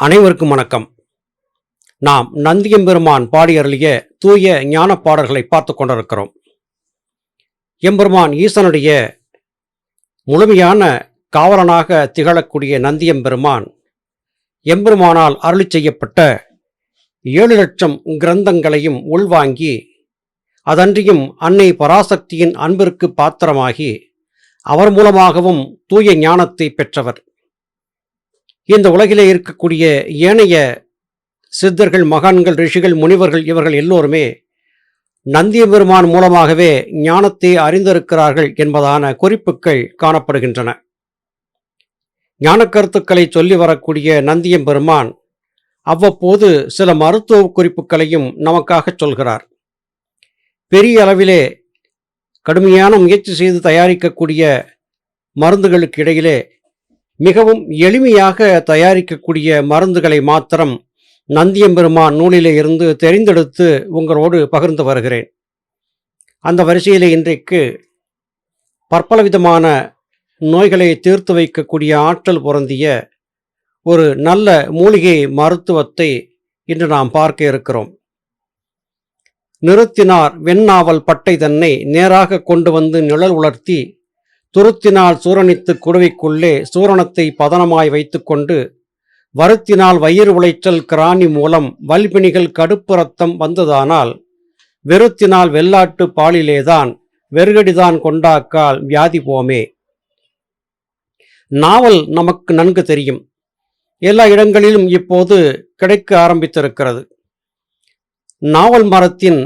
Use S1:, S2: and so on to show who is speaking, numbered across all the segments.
S1: அனைவருக்கும் வணக்கம். நாம் நந்தியம்பெருமான் பாடியருளிய தூய ஞான பாடல்களை பார்த்து கொண்டிருக்கிறோம். எம்பெருமான் ஈசனுடைய முழுமையான காவலனாக திகழக்கூடிய நந்தியம்பெருமான் எம்பெருமானால் அருளி செய்யப்பட்ட 7 லட்சம் கிரந்தங்களையும் உள்வாங்கி, அதன்றியும் அன்னை பராசக்தியின் அன்பிற்கு பாத்திரமாகி அவர் மூலமாகவும் தூய ஞானத்தை பெற்றவர். இந்த உலகிலே இருக்கக்கூடிய ஏனைய சித்தர்கள், மகான்கள், ரிஷிகள், முனிவர்கள் இவர்கள் எல்லோருமே நந்தியம்பெருமான் மூலமாகவே ஞானத்தை அறிந்திருக்கிறார்கள் என்பதான குறிப்புகள் காணப்படுகின்றன. ஞான கருத்துக்களை சொல்லி வரக்கூடிய நந்தியம்பெருமான் அவ்வப்போது சில மருத்துவ குறிப்புகளையும் நமக்காக சொல்கிறார். பெரிய அளவிலே கடுமையான முயற்சி செய்து தயாரிக்கக்கூடிய மருந்துகளுக்கு இடையிலே மிகவும் எளிமையாக தயாரிக்கக்கூடிய மருந்துகளை மாத்திரம் நந்தியம்பெருமான் நூலிலே இருந்து தெரிந்தெடுத்து உங்களோடு பகிர்ந்து வருகிறேன். அந்த வரிசையிலே இன்றைக்கு பற்பல விதமான நோய்களை தீர்த்து வைக்கக்கூடிய ஆற்றல் பொருந்திய ஒரு நல்ல மூலிகை மருத்துவத்தை இன்று நாம் பார்க்க இருக்கிறோம். நிறுத்தினார் வெண்ணாவல் பட்டை தன்னை நேராக கொண்டு வந்து நிழல் உலர்த்தி, துருத்தினால் சூரணித்து குடுவைக்குள்ளே சூரணத்தை பதனமாய் வைத்து கொண்டு, வருத்தினால் வயிறு உளைச்சல் கிராணி மூலம் வல்பிணிகள் கடுப்பு ரத்தம் வந்ததானால், வெறுத்தினால் வெள்ளாட்டு பாலிலேதான் வெறுகடிதான் கொண்டாக்கால் வியாதி போமே. நாவல் நமக்கு நன்கு தெரியும். எல்லா இடங்களிலும் இப்போது கிடைக்க ஆரம்பித்திருக்கிறது. நாவல் மரத்தின்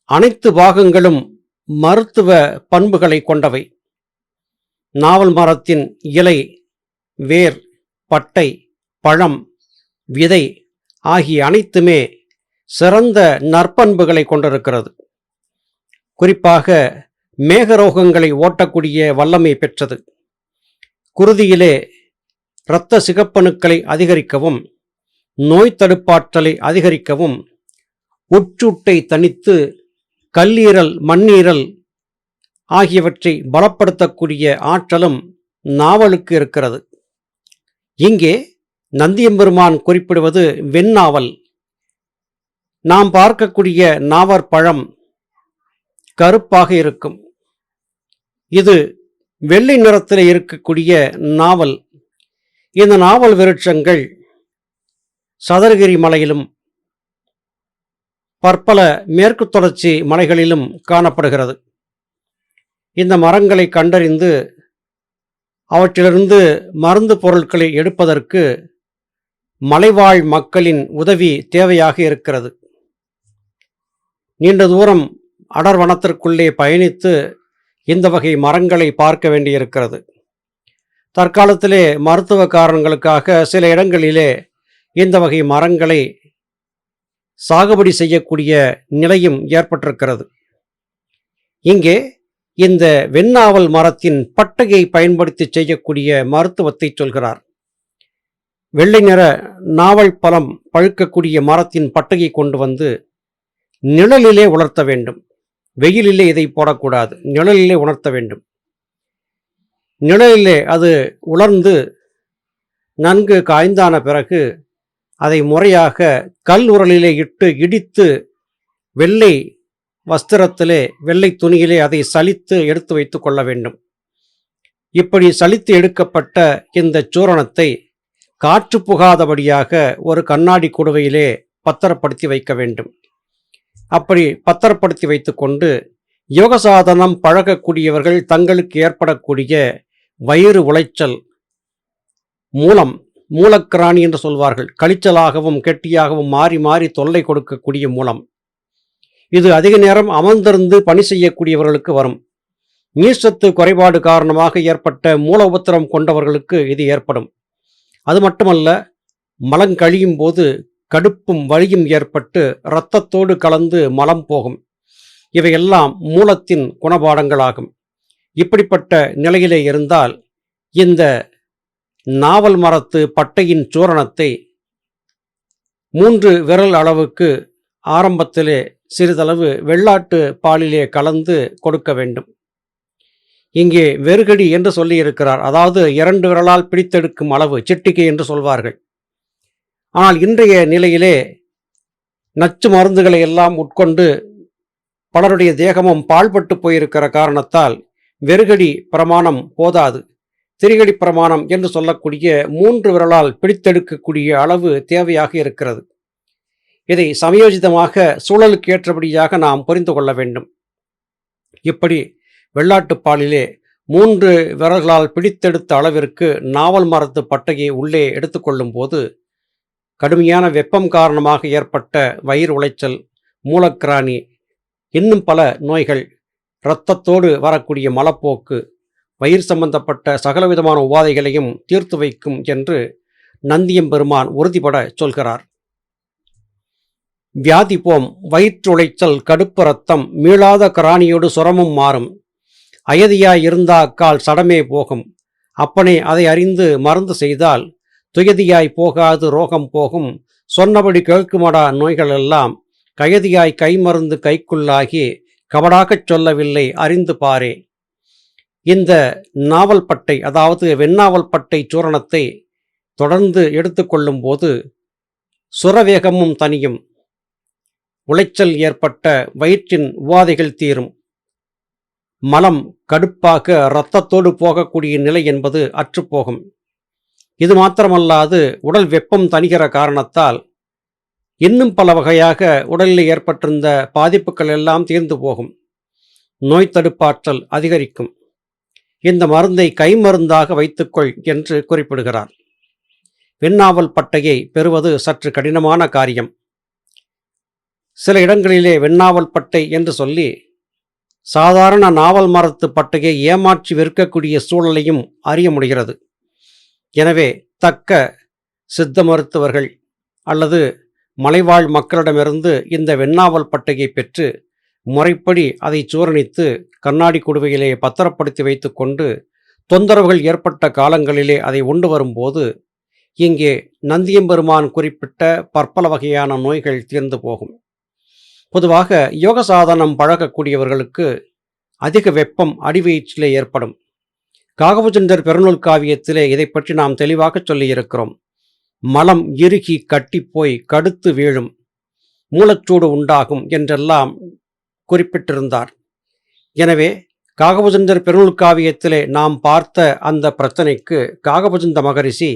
S1: அனைத்து பாகங்களும் மருத்துவ பண்புகளை கொண்டவை. நாவல் மரத்தின் இலை, வேர், பட்டை, பழம், விதை ஆகிய அனைத்துமே சிறந்த நற்பண்புகளை கொண்டிருக்கிறது. குறிப்பாக மேகரோகங்களை ஓட்டக்கூடிய வல்லமை பெற்றது. குருதியிலே இரத்த சிகப்பணுக்களை அதிகரிக்கவும், நோய் தடுப்பாற்றலை அதிகரிக்கவும், உட்சூட்டை தணித்து கல்லீரல், மண்ணீரல் ஆகியவற்றை பலப்படுத்தக்கூடிய ஆற்றலும் நாவலுக்கு இருக்கிறது. இங்கே நந்தியம்பெருமான் குறிப்பிடுவது வெண்ணாவல். நாம் பார்க்கக்கூடிய நாவற்பழம் கருப்பாக இருக்கும். இது வெள்ளை நிறத்தில் இருக்கக்கூடிய நாவல். இந்த நாவல் விருட்சங்கள் சதுரகிரி மலையிலும் பற்பல மேற்கு தொடர்ச்சி மலைகளிலும் காணப்படுகிறது. இந்த மரங்களை கண்டறிந்து அவற்றிலிருந்து மருந்து பொருட்களை எடுப்பதற்கு மலைவாழ் மக்களின் உதவி தேவையாக இருக்கிறது. நீண்ட தூரம் அடர் வனத்திற்குள்ளே பயணித்து இந்த வகை மரங்களை பார்க்க வேண்டியிருக்கிறது. தற்காலத்திலே மருத்துவ காரணங்களுக்காக சில இடங்களிலே இந்த வகை மரங்களை சாகுபடி செய்யக்கூடிய நிலையும் ஏற்பட்டிருக்கிறது. இங்கே இந்த வெண்ணாவல் மரத்தின் பட்டையை பயன்படுத்தி செய்யக்கூடிய மருத்துவத்தை சொல்கிறார். வெள்ளை நிற நாவல் பழம் பழுக்கக்கூடிய மரத்தின் பட்டையை கொண்டு வந்து நிழலிலே உலர்த்த வேண்டும். வெயிலிலே இதை போடக்கூடாது, நிழலிலே உணர்த்த வேண்டும். நிழலிலே அது உலர்ந்து நன்கு காய்ந்தான பிறகு அதை முறையாக கல் உரலிலே இட்டு இடித்து வெள்ளை வஸ்திரத்திலே, வெள்ளை துணியிலே அதை சலித்து எடுத்து வைத்து கொள்ள வேண்டும். இப்படி சலித்து எடுக்கப்பட்ட இந்த சூரணத்தை காற்று புகாதபடியாக ஒரு கண்ணாடி குடுவையிலே பத்திரப்படுத்தி வைக்க வேண்டும். அப்படி பத்திரப்படுத்தி வைத்து கொண்டு யோக சாதனம் பழகக்கூடியவர்கள் தங்களுக்கு ஏற்படக்கூடிய வயிறு உளைச்சல், மூலக்கிராணி என்று சொல்வார்கள், கழிச்சலாகவும் கெட்டியாகவும் மாறி மாறி தொல்லை கொடுக்கக்கூடிய மூலம், இது அதிக நேரம் அமர்ந்திருந்து பணி செய்யக்கூடியவர்களுக்கு வரும். நீர்ச்சத்து குறைபாடு காரணமாக ஏற்பட்ட மூல உபத்திரம் கொண்டவர்களுக்கு இது ஏற்படும். அது மட்டுமல்ல, மலம் கழியும் போது கடுப்பும் வலியும் ஏற்பட்டு இரத்தத்தோடு கலந்து மலம் போகும். இவையெல்லாம் மூலத்தின் குணபாடங்களாகும். இப்படிப்பட்ட நிலையிலே இருந்தால் இந்த நாவல் மரத்து பட்டையின் சூரணத்தை 3 விரல் அளவுக்கு ஆரம்பத்திலே சிறிதளவு வெள்ளாட்டு பாலிலே கலந்து கொடுக்க வேண்டும். இங்கே வெறுகடி என்று சொல்லியிருக்கிறார். அதாவது 2 விரலால் பிடித்தெடுக்கும் அளவு, சிட்டிகை என்று சொல்வார்கள். ஆனால் இன்றைய நிலையிலே நச்சு மருந்துகளை எல்லாம் உட்கொண்டு பலருடைய தேகமும் பாழ்பட்டு போயிருக்கிற காரணத்தால் வெறுகடி பிரமாணம் போதாது. திரிகடி பிரமாணம் என்று சொல்லக்கூடிய 3 விரலால் பிடித்தெடுக்கக்கூடிய அளவு தேவையாக இருக்கிறது. இதை சமயோஜிதமாக சூழலுக்கு ஏற்றபடியாக நாம் புரிந்து கொள்ள வேண்டும். இப்படி வெள்ளாட்டுப் பாலிலே 3 விரல்களால் பிடித்தெடுத்த அளவிற்கு நாவல் மரத்து பட்டையை உள்ளே எடுத்துக்கொள்ளும் போது கடுமையான வெப்பம் காரணமாக ஏற்பட்ட வயிறு உளைச்சல், மூலக்கிராணி, இன்னும் பல நோய்கள், இரத்தத்தோடு வரக்கூடிய மலப்போக்கு, வயிறு சம்பந்தப்பட்ட சகலவிதமான உபாதைகளையும் தீர்த்து வைக்கும் என்று நந்தியம்பெருமான் உறுதிபட சொல்கிறார். வியாதி போம், வயிற்றுளைச்சல், கடுப்பு ரத்தம், மீளாத கிராணியோடு சுரமும் மாறும், அயதியாய் இருந்தா அக்கால் சடமே போகும், அப்பனே அதை அறிந்து மருந்து செய்தால் துயதியாய் போகாது ரோகம் போகும், சொன்னபடி கேட்குமடா நோய்களெல்லாம் கயதியாய் கைமருந்து கைக்குள்ளாகி கபடாகச் சொல்லவில்லை அறிந்து பாரே. இந்த நாவல் பட்டை, அதாவது வெண்ணாவல் பட்டை சூரணத்தை தொடர்ந்து எடுத்துக்கொள்ளும் போது சுரவேகமும் தனியும், உளைச்சல் ஏற்பட்ட வயிற்றின் உபாதைகள் தீரும், மலம் கடுப்பாக இரத்தத்தோடு போகக்கூடிய நிலை என்பது அற்றுப்போகும். இது மாத்திரமல்லாது உடல் வெப்பம் தணிகிற காரணத்தால் இன்னும் பல வகையாக உடலில் ஏற்பட்டிருந்த பாதிப்புகள் எல்லாம் தீர்ந்து போகும், நோய் தடுப்பாற்றல் அதிகரிக்கும். இந்த மருந்தை கைமருந்தாக வைத்துக்கொள் என்று குறிப்பிடுகிறார். வெண்ணாவல் பட்டையை பெறுவது சற்று கடினமான காரியம். சில இடங்களிலே வெண்ணாவல் பட்டை என்று சொல்லி சாதாரண நாவல் மரத்து பட்டையை ஏமாற்றி விற்கக்கூடிய சூழலையும் அறிய முடிகிறது. எனவே தக்க சித்த மருத்துவர்கள் அல்லது மலைவாழ் மக்களிடமிருந்து இந்த வெண்ணாவல் பட்டையை பெற்று முறைப்படி அதை சூரணித்து கண்ணாடி குடுவையிலே பத்திரப்படுத்தி வைத்து கொண்டு தொந்தரவுகள் ஏற்பட்ட காலங்களிலே அதை உண்டு வரும்போது இங்கே நந்தியம்பெருமான் குறிப்பிட்ட பற்பல வகையான நோய்கள் தீர்ந்து போகும். பொதுவாக யோக சாதனம் பழகக்கூடியவர்களுக்கு அதிக வெப்பம் அடிவயிற்றிலே ஏற்படும். காகபுஜண்டர் பெருநூல் காவியத்திலே இதை பற்றி நாம் தெளிவாக சொல்லியிருக்கிறோம். மலம் இறுகி கட்டிப்போய் கடுத்து வீழும், மூலச்சூடு உண்டாகும் என்றெல்லாம் குறிப்பிட்டிருந்தார். எனவே காகபுஜண்டர் பெருநூல் காவியத்திலே நாம் பார்த்த அந்த பிரச்சனைக்கு காகபுஜந்த மகரிஷி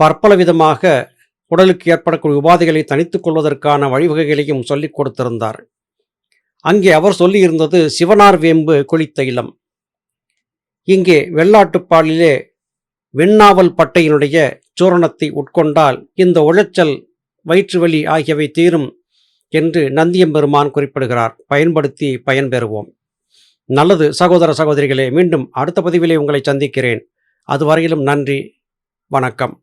S1: பற்பல விதமாக உடலுக்கு ஏற்படக்கூடிய உபாதைகளை தனித்துக் கொள்வதற்கான வழிவகைகளையும் சொல்லிக் கொடுத்திருந்தார். அங்கே அவர் சொல்லியிருந்தது சிவனார் வேம்பு குளித்தைலம். இங்கே வெள்ளாட்டுப்பாலிலே வெண்ணாவல் பட்டையினுடைய சூரணத்தை உட்கொண்டால் இந்த உளைச்சல், வயிற்று வலி ஆகியவை தீரும் என்று நந்தியம்பெருமான் குறிப்பிடுகிறார். பயன்படுத்தி பயன்பெறுவோம். நல்லது சகோதர சகோதரிகளே, மீண்டும் அடுத்த பதிவிலே உங்களை சந்திக்கிறேன். அதுவரையிலும் நன்றி, வணக்கம்.